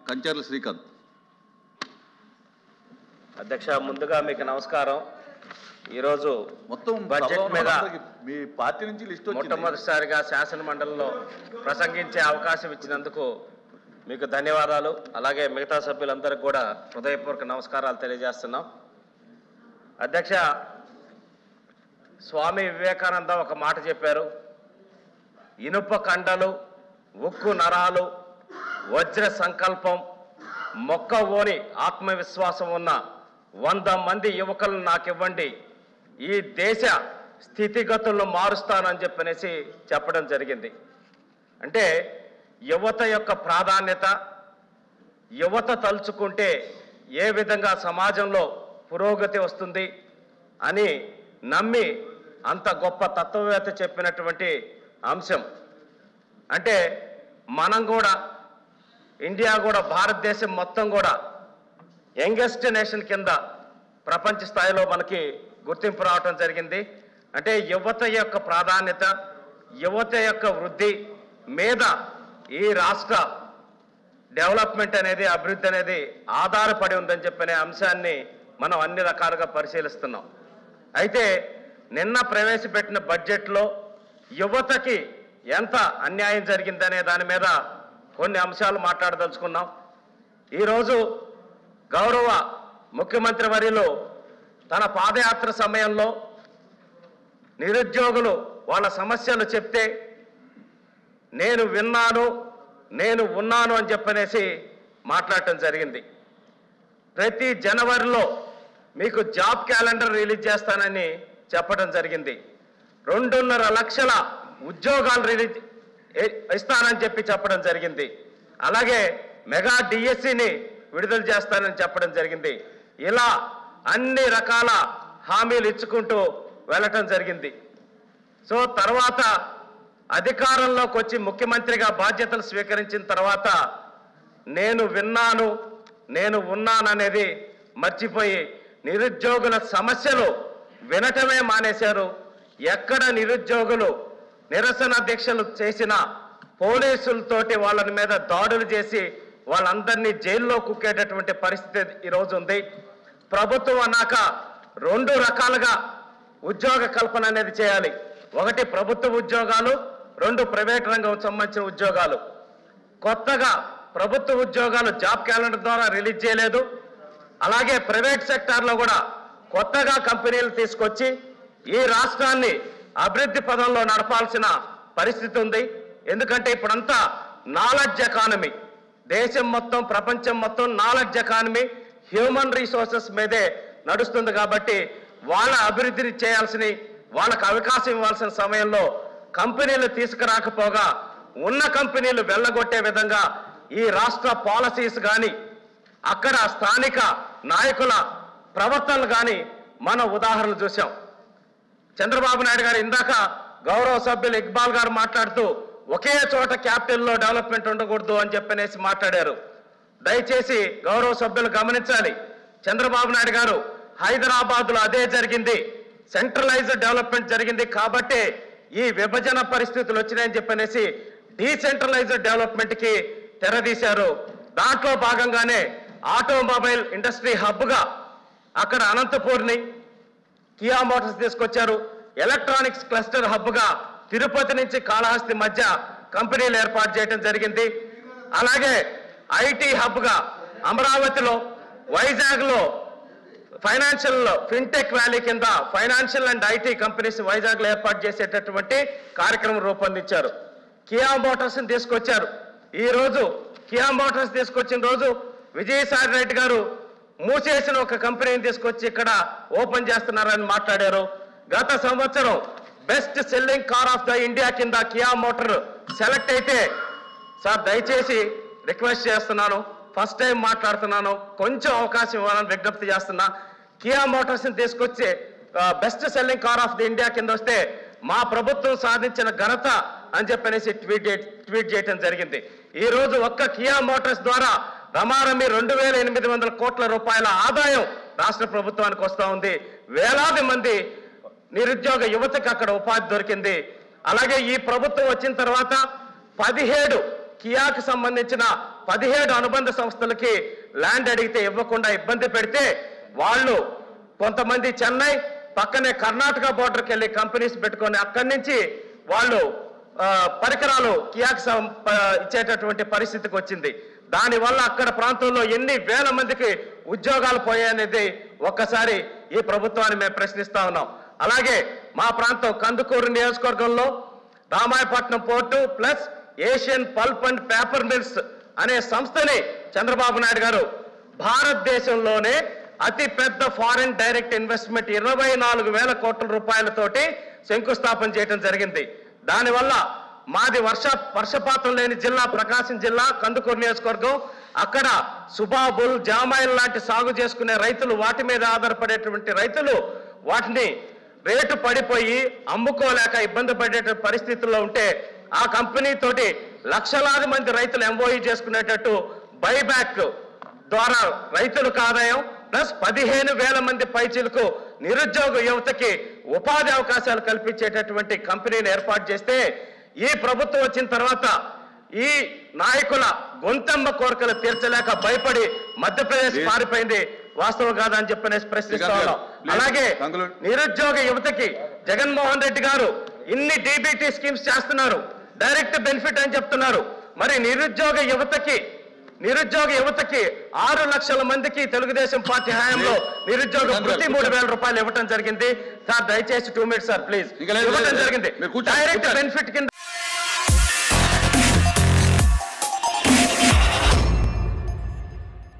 కంచర్ల శ్రీకాంత్. అధ్యక్ష, ముందుగా మీకు నమస్కారం. ఈరోజు మొత్తం బడ్జెట్ మీద మీ పార్టీ నుంచి లిస్ట్ వచ్చింది. మొట్టమొదటిసారిగా శాసన మండలిలో ప్రసంగించే అవకాశం ఇచ్చినందుకు మీకు ధన్యవాదాలు. అలాగే మిగతా సభ్యులందరికీ కూడా హృదయపూర్వక నమస్కారాలు తెలియజేస్తున్నాం. అధ్యక్ష, స్వామి వివేకానంద ఒక మాట చెప్పారు. ఇనుప కండలు, ఉక్కు నరాలు, వజ్ర సంకల్పం, మొక్క ఓని ఆత్మవిశ్వాసం ఉన్న 100 మంది యువకులను నాకివ్వండి, ఈ దేశ స్థితిగతులను మారుస్తానని చెప్పనేసి చెప్పడం జరిగింది. అంటే యువత యొక్క ప్రాధాన్యత, యువత తలుచుకుంటే ఏ విధంగా సమాజంలో పురోగతి వస్తుంది అని నమ్మి అంత గొప్ప తత్వవేత్త చెప్పినటువంటి అంశం. అంటే మనం కూడా, ఇండియా కూడా, భారతదేశం మొత్తం కూడా యంగెస్ట్ నేషన్ కింద ప్రపంచ స్థాయిలో మనకి గుర్తింపు రావటం జరిగింది. అంటే యువత యొక్క ప్రాధాన్యత, యువత యొక్క వృద్ధి మీద ఈ రాష్ట్ర డెవలప్మెంట్ అనేది, అభివృద్ధి అనేది ఆధారపడి ఉందని చెప్పనే అంశాన్ని మనం అన్ని రకాలుగా పరిశీలిస్తున్నాం. అయితే నిన్న ప్రవేశపెట్టిన బడ్జెట్లో యువతకి ఎంత అన్యాయం జరిగిందనే దాని మీద కొన్ని అంశాలు మాట్లాడదలుచుకున్నాం. ఈరోజు గౌరవ ముఖ్యమంత్రి వర్యులు తన పాదయాత్ర సమయంలో నిరుద్యోగులు వాళ్ళ సమస్యలు చెప్తే నేను విన్నాను, నేను ఉన్నాను అని చెప్పనేసి మాట్లాడటం జరిగింది. ప్రతి జనవరిలో మీకు జాబ్ క్యాలెండర్ రిలీజ్ చేస్తానని చెప్పడం జరిగింది. 2.5 లక్షల ఉద్యోగాలు రిలీజ్ ఇస్తానని చెప్పడం జరిగింది. అలాగే మెగా డిఎస్సిని విడుదల చేస్తానని చెప్పడం జరిగింది. ఇలా అన్ని రకాల హామీలు ఇచ్చుకుంటూ వెళ్ళటం జరిగింది. సో తర్వాత అధికారంలోకి వచ్చి ముఖ్యమంత్రిగా బాధ్యతలు స్వీకరించిన తర్వాత నేను విన్నాను, నేను ఉన్నాననేది మర్చిపోయి నిరుద్యోగుల సమస్యలు వినటమే మానేశారు. ఎక్కడ నిరుద్యోగులు నిరసన దీక్షలు చేసిన పోలీసులతోటి వాళ్ళ మీద దాడులు చేసి వాళ్ళందరినీ జైల్లో కుక్కేటటువంటి పరిస్థితి ఈరోజు ఉంది. ప్రభుత్వం అన్నాక 2 రకాలుగా ఉద్యోగ కల్పన అనేది చేయాలి. ఒకటి ప్రభుత్వ ఉద్యోగాలు, 2 ప్రైవేట్ రంగం సంబంధించిన ఉద్యోగాలు. కొత్తగా ప్రభుత్వ ఉద్యోగాలు జాబ్ క్యాలెండర్ ద్వారా రిలీజ్ చేయలేదు. అలాగే ప్రైవేట్ సెక్టార్లో కూడా కొత్తగా కంపెనీలు తీసుకొచ్చి ఈ రాష్ట్రాన్ని అభివృద్ధి పదంలో నడపాల్సిన పరిస్థితి ఉంది. ఎందుకంటే ఇప్పుడంతా నాలెడ్జ్ ఎకానమీ, దేశం మొత్తం, ప్రపంచం మొత్తం నాలెడ్జ్ ఎకానమీ, హ్యూమన్ రిసోర్సెస్ మీదే నడుస్తుంది. కాబట్టి వాళ్ళ అభివృద్ధిని చేయాల్సిన, వాళ్ళకు అవకాశం ఇవ్వాల్సిన సమయంలో కంపెనీలు తీసుకురాకపోగా ఉన్న కంపెనీలు వెళ్ళగొట్టే విధంగా ఈ రాష్ట్ర పాలసీస్ కానీ, అక్కడ స్థానిక నాయకుల ప్రవర్తనలు కానీ మనం ఉదాహరణలు చూసాం. చంద్రబాబు నాయుడు గారు ఇందాక గౌరవ సభ్యులు ఇక్బాల్ గారు మాట్లాడుతూ ఒకే చోట క్యాపిటల్లో డెవలప్మెంట్ ఉండకూడదు అని చెప్పనేసి మాట్లాడారు. దయచేసి గౌరవ సభ్యులు గమనించాలి. చంద్రబాబు నాయుడు గారు హైదరాబాద్లో అదే జరిగింది, సెంట్రలైజ్డ్ డెవలప్మెంట్ జరిగింది కాబట్టి ఈ విభజన పరిస్థితులు వచ్చినాయని చెప్పనేసి డీసెంట్రలైజ్డ్ డెవలప్మెంట్కి తెరదీశారు. దాంట్లో భాగంగానే ఆటోమొబైల్ ఇండస్ట్రీ హబ్గా అక్కడ అనంతపూర్ని కియా మోటార్స్ తీసుకొచ్చారు. ఎలక్ట్రానిక్స్ క్లస్టర్ హబ్గా తిరుపతి నుంచి కాళహస్తి మధ్య కంపెనీలు ఏర్పాటు చేయడం జరిగింది. అలాగే ఐటీ హబ్గా అమరావతిలో, వైజాగ్లో ఫైనాన్షియల్ ఫిన్టెక్ వ్యాలీ కింద ఫైనాన్షియల్ అండ్ ఐటీ కంపెనీస్ వైజాగ్లో ఏర్పాటు చేసేటటువంటి కార్యక్రమం రూపొందించారు. కియా మోటార్స్ని తీసుకొచ్చారు. ఈరోజు కియా మోటార్స్ తీసుకొచ్చిన రోజు విజయసాయి రెడ్డి గారు మూసేసిన ఒక కంపెనీని తీసుకొచ్చి ఇక్కడ ఓపెన్ చేస్తున్నారని మాట్లాడారు. గత సంవత్సరం best selling car of the India కింద కియా మోటార్ సెలెక్ట్ అయితే, సార్ దయచేసి రిక్వెస్ట్ చేస్తున్నాను, ఫస్ట్ టైం మాట్లాడుతున్నాను, కొంచెం అవకాశం ఇవ్వాలని విజ్ఞప్తి చేస్తున్నా. కియా మోటార్స్ని తీసుకొచ్చి best selling car of the India కింద వస్తే మా ప్రభుత్వం సాధించిన ఘనత అని చెప్పనేసి ట్వీట్ చేయడం జరిగింది. ఈ రోజు ఒక్క కియా మోటార్స్ ద్వారా రమారమి 2,800 కోట్ల రూపాయల ఆదాయం రాష్ట్ర ప్రభుత్వానికి వస్తూ ఉంది. వేలాది మంది నిరుద్యోగ యువతకి అక్కడ ఉపాధి దొరికింది. అలాగే ఈ ప్రభుత్వం వచ్చిన తర్వాత 17 కియాకి సంబంధించిన 17 అనుబంధ సంస్థలకి ల్యాండ్ అడిగితే ఇవ్వకుండా ఇబ్బంది పెడితే వాళ్ళు కొంతమంది చెన్నై పక్కనే కర్ణాటక బోర్డర్కి వెళ్ళి కంపెనీస్ పెట్టుకొని అక్కడి నుంచి వాళ్ళు పరికరాలు కియాకి ఇచ్చేటటువంటి పరిస్థితికి వచ్చింది. దానివల్ల అక్కడ ప్రాంతంలో ఎన్ని వేల మందికి ఉద్యోగాలు పోయాయనేది ఒక్కసారి ఈ ప్రభుత్వాన్ని మేము ప్రశ్నిస్తా ఉన్నాం. అలాగే మా ప్రాంతం కందుకూరు నియోజకవర్గంలో Ramayapatnam port plus Asian pulp and paper mills అనే సంస్థని చంద్రబాబు నాయుడు గారు భారతదేశంలోనే అతి పెద్ద ఫారిన్ డైరెక్ట్ ఇన్వెస్ట్మెంట్ 24,000 కోట్ల రూపాయలతోటి శంకుస్థాపన చేయడం జరిగింది. దానివల్ల మాది వర్షపాతం లేని జిల్లా ప్రకాశం జిల్లా కందుకూరు నియోజకవర్గం. అక్కడ సుబాబుల్ జామాయిల్ లాంటి సాగు చేసుకునే రైతులు, వాటి మీద ఆధారపడేటువంటి రైతులు వాటిని రేటు పడిపోయి అమ్ముకోలేక ఇబ్బంది పడే పరిస్థితుల్లో ఉంటే ఆ కంపెనీ తోటి లక్షలాది మంది రైతులు ఎంఓఈ చేసుకునేటట్టు బైబ్యాక్ ద్వారా రైతులకు ఆదాయం ప్లస్ 15,000 మంది పైచీలకు నిరుద్యోగ యువతకి ఉపాధి అవకాశాలు కల్పించేటటువంటి కంపెనీని ఏర్పాటు చేస్తే ఈ ప్రభుత్వం వచ్చిన తర్వాత ఈ నాయకుల గొంతెమ్మ కోరికలు తీర్చలేక భయపడి మధ్యప్రదేశ్ పారిపోయింది. వాస్తవం కాదని చెప్పనేసి ప్రశ్నిస్తా ఉన్నాం. అలాగే నిరుద్యోగ యువతకి జగన్మోహన్ రెడ్డి గారు ఇన్ని డీబీటీ స్కీమ్స్ చేస్తున్నారు, డైరెక్ట్ బెనిఫిట్ అని చెప్తున్నారు. మరి నిరుద్యోగ యువతకి 6 లక్షల మందికి తెలుగుదేశం పార్టీ హయాంలో నిరుద్యోగ వృత్తి 3,000 రూపాయలు ఇవ్వటం జరిగింది. సార్ దయచేసి 2 minutes సార్ ప్లీజ్. ఇవ్వటం జరిగింది. డైరెక్ట్ బెనిఫిట్ కింద